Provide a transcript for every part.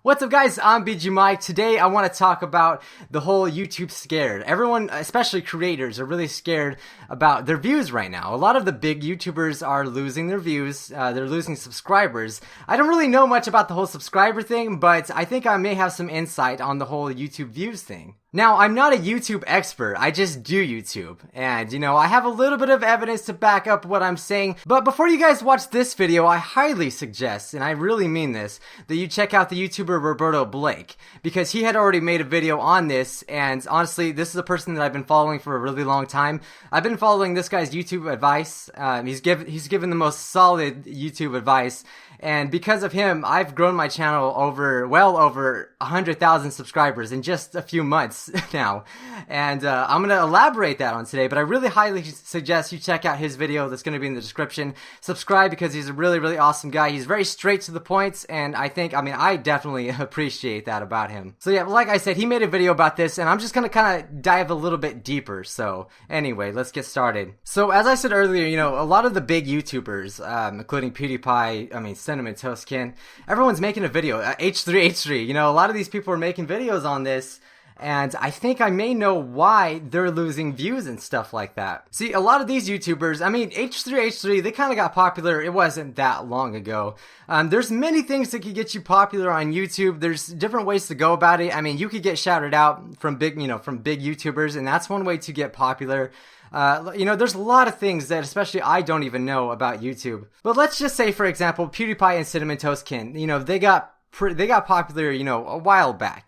What's up guys, I'm Bijuu. Today I want to talk about the whole YouTube scared. Everyone, especially creators, are really scared about their views right now. A lot of the big YouTubers are losing their views, they're losing subscribers. I don't really know much about the whole subscriber thing, but I think I may have some insight on the whole YouTube views thing. Now, I'm not a YouTube expert, I just do YouTube, and I have a little bit of evidence to back up what I'm saying, but before you guys watch this video, I highly suggest, and I really mean this, that you check out the YouTuber Roberto Blake, because he had already made a video on this, and honestly, this is a person that I've been following for a really long time. I've been following this guy's YouTube advice. He's given the most solid YouTube advice, and because of him, I've grown my channel well over 100,000 subscribers in just a few months now, and I'm going to elaborate that on today, but I really highly suggest you check out his video that's going to be in the description. Subscribe because he's a really awesome guy. He's very straight to the point, and I definitely appreciate that about him. So yeah, like I said, he made a video about this, and I'm just going to kind of dive a little bit deeper. So anyway, let's get started. So as I said earlier, a lot of the big YouTubers, including Pewdiepie, Cinnamon Toast Ken, everyone's making a video. H3H3, a lot of these people are making videos on this, and I think I may know why they're losing views and stuff like that. See, a lot of these YouTubers, H3H3, they kind of got popular. It wasn't that long ago. There's many things that could get you popular on YouTube. There's different ways to go about it. You could get shouted out from big YouTubers, and that's one way to get popular. There's a lot of things that especially I don't even know about YouTube. But let's just say, for example, Pewdiepie and Cinnamon Toast Ken, they got popular, a while back,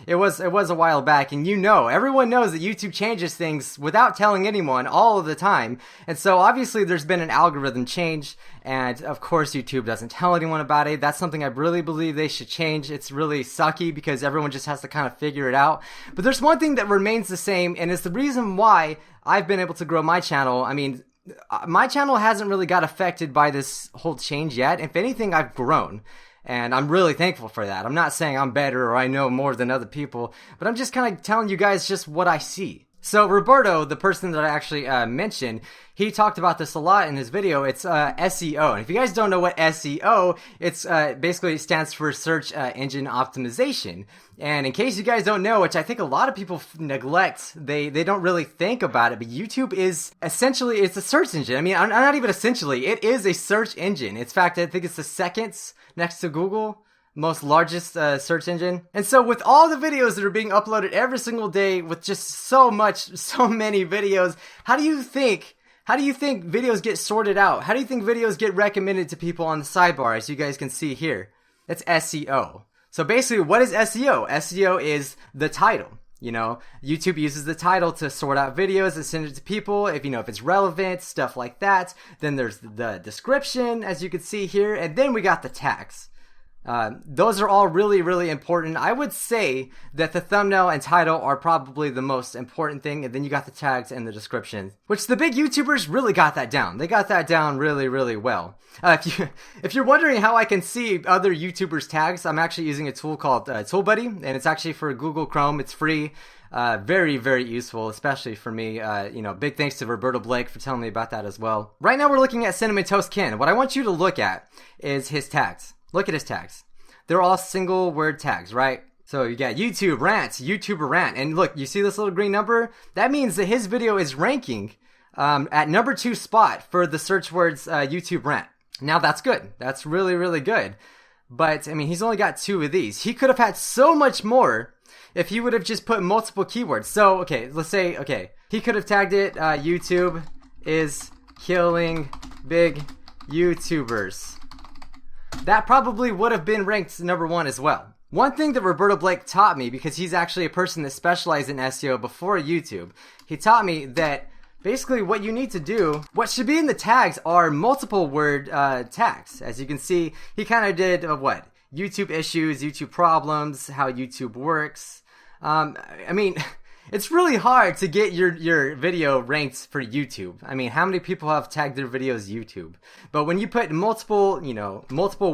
it was a while back, and everyone knows that YouTube changes things without telling anyone all of the time, and so obviously there's been an algorithm change, and of course YouTube doesn't tell anyone about it. That's something I really believe they should change. It's really sucky because everyone just has to kind of figure it out, but there's one thing that remains the same, and it's the reason why I've been able to grow my channel. My channel hasn't really got affected by this whole change yet. If anything, I've grown. And I'm really thankful for that. I'm not saying I'm better or I know more than other people, but I'm just kind of telling you guys just what I see. So Roberto, the person that I actually mentioned, he talked about this a lot in his video. It's SEO. And if you guys don't know what SEO, it's basically stands for search engine optimization. And in case you guys don't know, which I think a lot of people neglect, they don't really think about it, but YouTube is essentially, it's a search engine. Not even essentially, it is a search engine. In fact, I think it's the second next to Google most largest search engine. And so with all the videos that are being uploaded every single day, with just so many videos, how do you think videos get sorted out? How do you think videos get recommended to people on the sidebar, as you guys can see here? It's SEO. So basically, what is SEO? SEO is the title. YouTube uses the title to sort out videos and send it to people if it's relevant, stuff like that. Then there's the description, as you can see here, and then we got the tags. Those are all really important. I would say that the thumbnail and title are probably the most important thing, and then you got the tags and the description, which the big YouTubers really got that down. They got that down really well. If you're wondering how I can see other YouTubers' tags, I'm actually using a tool called ToolBuddy, and it's actually for Google Chrome. It's free. Very useful, especially for me. Big thanks to Roberto Blake for telling me about that as well. Right now we're looking at Cinnamon Toast Ken. What I want you to look at is his tags. Look at his tags. They're all single word tags, right? So you got YouTube rants, YouTuber rant, and look, you see this little green number? That means that his video is ranking at number 2 spot for the search words YouTube rant. Now that's good. That's really good. But he's only got 2 of these. He could have had so much more if he would have just put multiple keywords. So let's say he could have tagged it YouTube is killing big YouTubers. That probably would have been ranked number 1 as well. One thing that Roberto Blake taught me, because he's actually a person that specialized in SEO before YouTube, he taught me that basically what you need to do, what should be in the tags are multiple word tags. As you can see, he kind of did YouTube issues, YouTube problems, how YouTube works. It's really hard to get your video ranked for YouTube. How many people have tagged their videos YouTube? But when you put multiple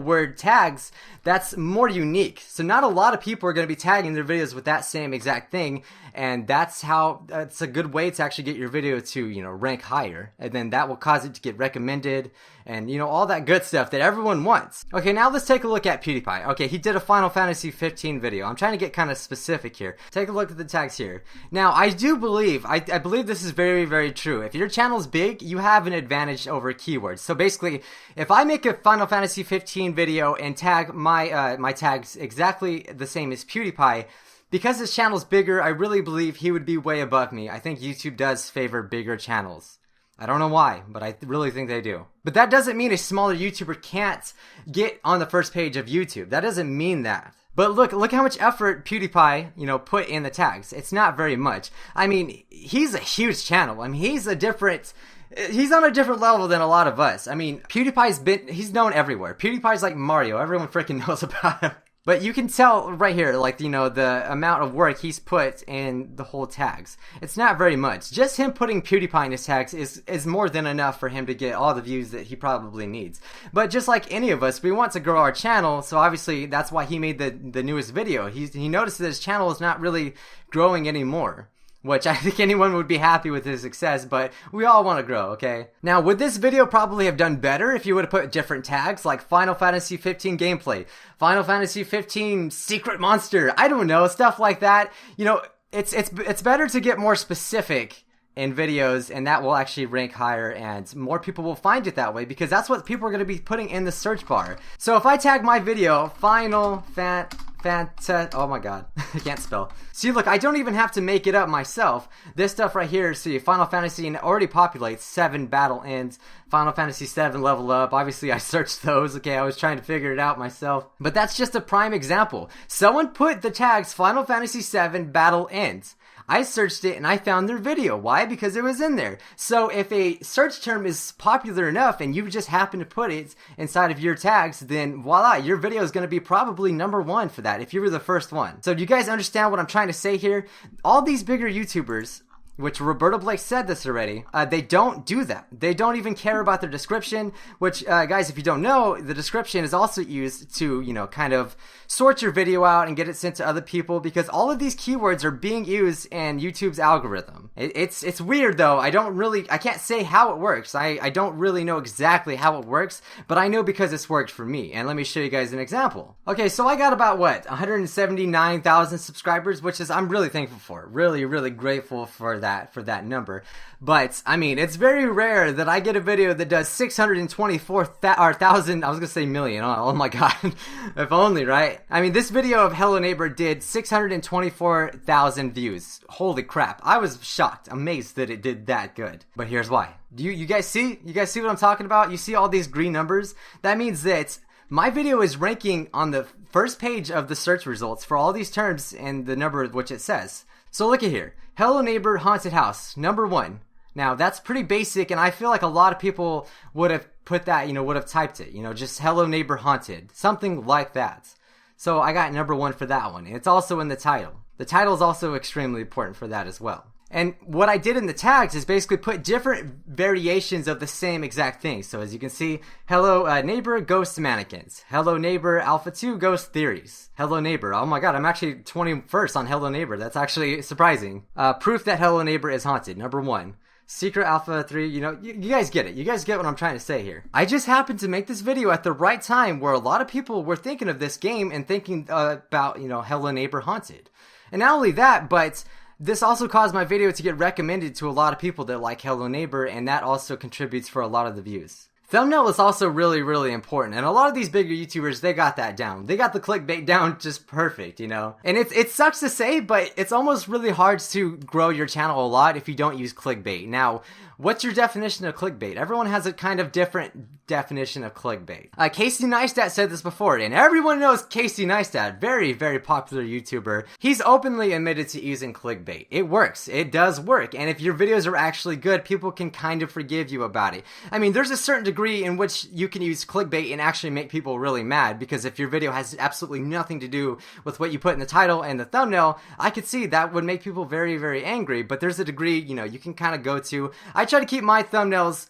word tags, that's more unique. So not a lot of people are going to be tagging their videos with that same exact thing, and that's a good way to actually get your video to, rank higher. And then that will cause it to get recommended, and you know, all that good stuff that everyone wants. Okay, now let's take a look at PewDiePie. Okay, he did a Final Fantasy 15 video. I'm trying to get kind of specific here. Take a look at the tags here. Now, I do believe, I believe this is very, very true. If your channel's big, you have an advantage over keywords. So basically, if I make a Final Fantasy 15 video and tag my tags exactly the same as PewDiePie, because his channel's bigger, I really believe he would be way above me. I think YouTube does favor bigger channels. I don't know why, but I really think they do. But that doesn't mean a smaller YouTuber can't get on the first page of YouTube. That doesn't mean that. But look how much effort PewDiePie, you know, put in the tags. It's not very much. I mean, he's a huge channel. I mean, he's on a different level than a lot of us. I mean, he's known everywhere. PewDiePie's like Mario. Everyone freaking knows about him. But you can tell right here, like, you know, the amount of work he's put in the whole tags. It's not very much. Just him putting PewDiePie in his tags is more than enough for him to get all the views that he probably needs. But just like any of us, we want to grow our channel, so obviously that's why he made the newest video. He noticed that his channel is not really growing anymore, which I think anyone would be happy with his success, but we all want to grow, okay? Now, would this video probably have done better if you would have put different tags, like Final Fantasy 15 gameplay, Final Fantasy 15 secret monster, I don't know, stuff like that? You know, it's better to get more specific in videos, and that will actually rank higher, and more people will find it that way, because that's what people are going to be putting in the search bar. So if I tag my video, oh my god, I can't spell. See, look, I don't even have to make it up myself. This stuff right here, see, Final Fantasy, and it already populates 7 battle ends, Final Fantasy 7 level up. Obviously, I searched those, okay, I was trying to figure it out myself. But that's just a prime example. Someone put the tags Final Fantasy 7 battle ends. I searched it and I found their video. Why? Because it was in there. So if a search term is popular enough and you just happen to put it inside of your tags, then voila, your video is going to be probably #1 for that if you were the first one. So do you guys understand what I'm trying to say here? All these bigger YouTubers, which Roberto Blake said this already, they don't do that. They don't even care about their description, which, guys, if you don't know, the description is also used to, you know, kind of sort your video out and get it sent to other people, because all of these keywords are being used in YouTube's algorithm. It's weird, though. I can't say how it works. I don't really know exactly how it works, but I know because it's worked for me. And let me show you guys an example. Okay, so I got about, 179,000 subscribers, which is, I'm really thankful for. Really, really grateful for that number. But I mean, it's very rare that I get a video that does 624,000, I was gonna say million, oh my god, if only, right? I mean, this video of Hello Neighbor did 624,000 views. Holy crap, I was shocked, amazed that it did that good. But here's why. Do you guys see what I'm talking about? You see all these green numbers? That means that my video is ranking on the first page of the search results for all these terms and the number of which it says. So look at here. Hello Neighbor Haunted House, #1. Now, that's pretty basic, and I feel like a lot of people would have put that, would have typed it, just Hello Neighbor Haunted, something like that. So I got #1 for that one, and it's also in the title. The title is also extremely important for that as well. And what I did in the tags is basically put different variations of the same exact thing. So as you can see, Hello Neighbor Ghost Mannequins, Hello Neighbor Alpha 2 Ghost Theories, Hello Neighbor, oh my god, I'm actually 21st on Hello Neighbor, that's actually surprising. Proof that Hello Neighbor is haunted, #1. Secret Alpha 3, you guys get it. You guys get what I'm trying to say here. I just happened to make this video at the right time where a lot of people were thinking of this game and thinking about, Hello Neighbor Haunted. And not only that, but this also caused my video to get recommended to a lot of people that like Hello Neighbor, and that also contributes for a lot of the views. Thumbnail is also really, really important, and a lot of these bigger YouTubers, they got that down. They got the clickbait down just perfect, And it sucks to say, but it's almost really hard to grow your channel a lot if you don't use clickbait. Now, what's your definition of clickbait? Everyone has a kind of different definition of clickbait. Casey Neistat said this before, and everyone knows Casey Neistat, very, very popular YouTuber. He's openly admitted to using clickbait. It works. It does work. And if your videos are actually good, people can kind of forgive you about it. I mean, there's a certain degree in which you can use clickbait and actually make people really mad, because if your video has absolutely nothing to do with what you put in the title and the thumbnail, I could see that would make people very, very angry. But there's a degree, you can kind of go to. I try to keep my thumbnails,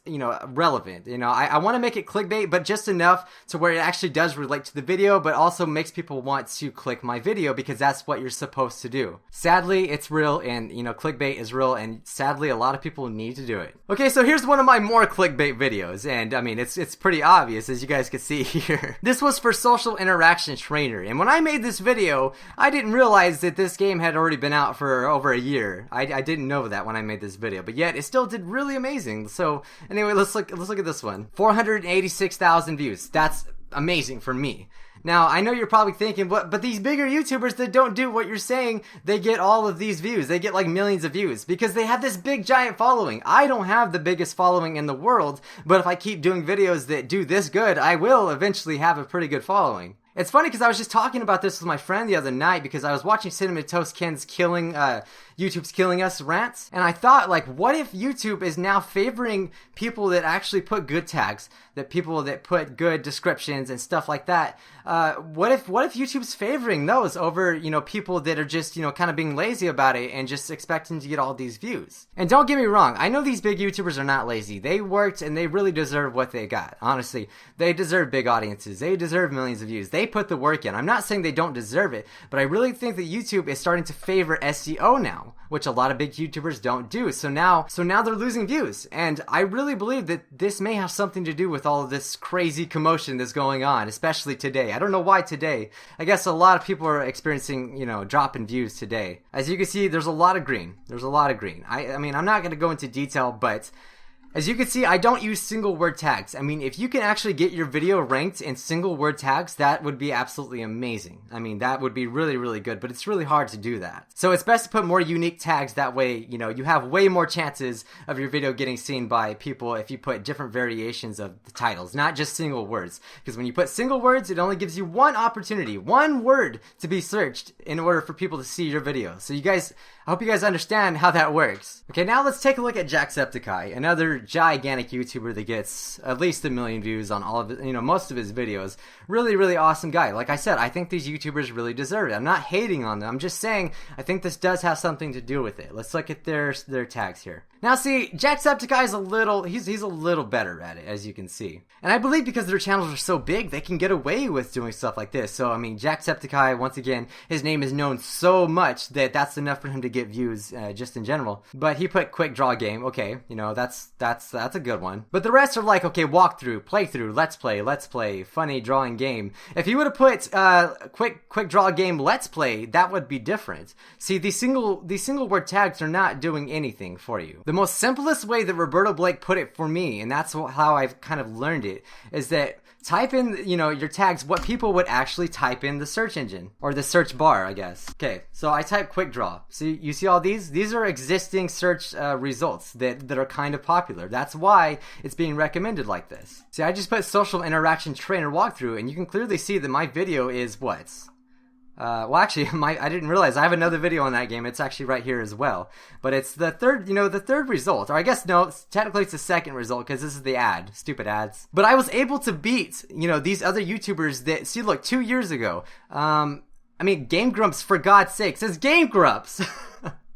relevant. I want to make it clickbait, but just enough to where it actually does relate to the video, but also makes people want to click my video because that's what you're supposed to do. Sadly, it's real, and clickbait is real, and sadly, a lot of people need to do it. Okay, so here's one of my more clickbait videos, and I mean, it's pretty obvious, as you guys can see here. This was for Social Interaction Trainer, and when I made this video, I didn't realize that this game had already been out for over a year. I didn't know that when I made this video, but yet it still did really amazing. So anyway, let's look at this one. 486,000 views. That's amazing for me. Now, I know you're probably thinking, but these bigger YouTubers that don't do what you're saying, they get all of these views. They get like millions of views because they have this big giant following. I don't have the biggest following in the world, but if I keep doing videos that do this good, I will eventually have a pretty good following. It's funny because I was just talking about this with my friend the other night because I was watching Cinnamon Toast Ken's YouTube's Killing Us rants, and I thought, like, what if YouTube is now favoring people that actually put good tags, that people that put good descriptions and stuff like that? What if YouTube's favoring those over, people that are just, kind of being lazy about it and just expecting to get all these views? And don't get me wrong, I know these big YouTubers are not lazy. They worked and they really deserve what they got. Honestly, they deserve big audiences. They deserve millions of views. They put the work in. I'm not saying they don't deserve it, but I really think that YouTube is starting to favor SEO now, which a lot of big YouTubers don't do. So now they're losing views. And I really believe that this may have something to do with all of this crazy commotion that's going on, especially today. I don't know why today. I guess a lot of people are experiencing, drop in views today. As you can see, there's a lot of green. There's a lot of green. I mean, I'm not going to go into detail, but as you can see, I don't use single word tags. I mean, if you can actually get your video ranked in single word tags, that would be absolutely amazing. I mean, that would be really, really good, but it's really hard to do that. So it's best to put more unique tags. That way, you have way more chances of your video getting seen by people if you put different variations of the titles, not just single words. Because when you put single words, it only gives you one opportunity, one word to be searched in order for people to see your video. So I hope you guys understand how that works. Okay, now let's take a look at Jacksepticeye, another gigantic YouTuber that gets at least 1 million views on all of it, most of his videos. Really, really awesome guy. Like I said, I think these YouTubers really deserve it. I'm not hating on them. I'm just saying I think this does have something to do with it. Let's look at their tags here. Now see, Jacksepticeye is he's a little better at it, as you can see. And I believe because their channels are so big, they can get away with doing stuff like this. So I mean, Jacksepticeye, once again, his name is known so much that that's enough for him to get views just in general. But he put quick draw game. Okay, that's a good one. But the rest are like, okay, walkthrough, playthrough, let's play, funny drawing game. If he would have put quick draw game, let's play, that would be different. See, these single word tags are not doing anything for you. The most simplest way that Roberto Blake put it for me, and that's how I've kind of learned it, is that type in, your tags, what people would actually type in the search engine, or the search bar, I guess. Okay, so I type quick draw. See, you see all these? These are existing search results that are kind of popular. That's why it's being recommended like this. See, I just put Social Interaction Trainer walkthrough, and you can clearly see that my video is what? Well, actually, I didn't realize I have another video on that game. It's actually right here as well. But it's the third, the third result. Or I guess, no, technically it's the second result because this is the ad. Stupid ads. But I was able to beat, these other YouTubers that, see, look, 2 years ago. I mean, Game Grumps, for God's sake, says Game Grumps.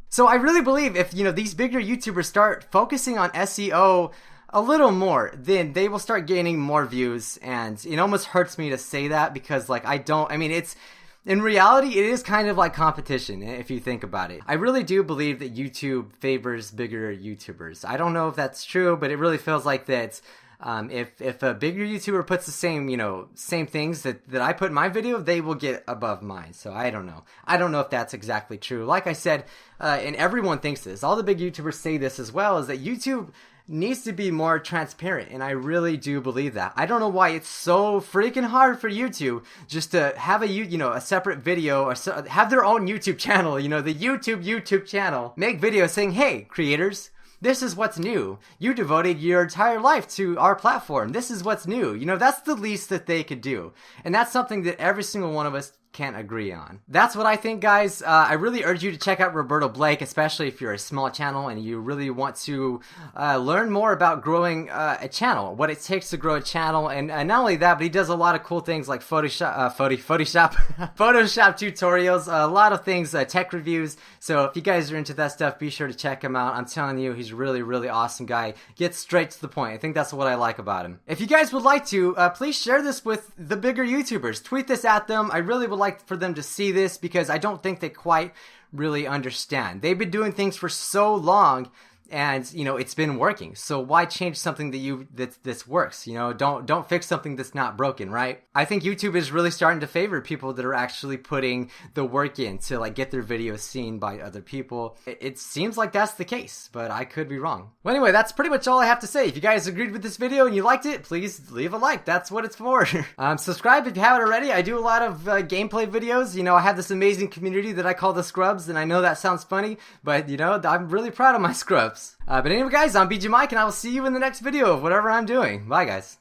So I really believe if, these bigger YouTubers start focusing on SEO a little more, then they will start gaining more views. And it almost hurts me to say that because, like, in reality, it is kind of like competition, if you think about it. I really do believe that YouTube favors bigger YouTubers. I don't know if that's true, but it really feels like that. If a bigger YouTuber puts the same things that I put in my video, they will get above mine. So I don't know. I don't know if that's exactly true. Like I said, and everyone thinks this. All the big YouTubers say this as well, is that YouTube needs to be more transparent, and I really do believe that. I don't know why it's so freaking hard for YouTube just to have a separate video, or have their own YouTube channel, the YouTube channel, make videos saying, hey, creators, this is what's new. You devoted your entire life to our platform. This is what's new. That's the least that they could do. And that's something that every single one of us can't agree on. That's what I think, guys. I really urge you to check out Roberto Blake, especially if you're a small channel and you really want to learn more about growing a channel, what it takes to grow a channel, and not only that, but he does a lot of cool things like Photoshop tutorials, a lot of things, tech reviews. So if you guys are into that stuff, be sure to check him out. I'm telling you, he's a really, really awesome guy. Gets straight to the point. I think that's what I like about him. If you guys would like to, please share this with the bigger YouTubers. Tweet this at them. I really would like for them to see this because I don't think they quite really understand. They've been doing things for so long, and you know, it's been working. So why change something that this works? You know, don't fix something that's not broken, right? I think YouTube is really starting to favor people that are actually putting the work in to like get their videos seen by other people. It seems like that's the case, but I could be wrong. Well, anyway, that's pretty much all I have to say. If you guys agreed with this video and you liked it, please leave a like. That's what it's for. Subscribe if you haven't already. I do a lot of gameplay videos. You know, I have this amazing community that I call the Scrubs, and I know that sounds funny, but you know, I'm really proud of my Scrubs. But anyway, guys, I'm Bijuu Mike, and I will see you in the next video of whatever I'm doing. Bye, guys.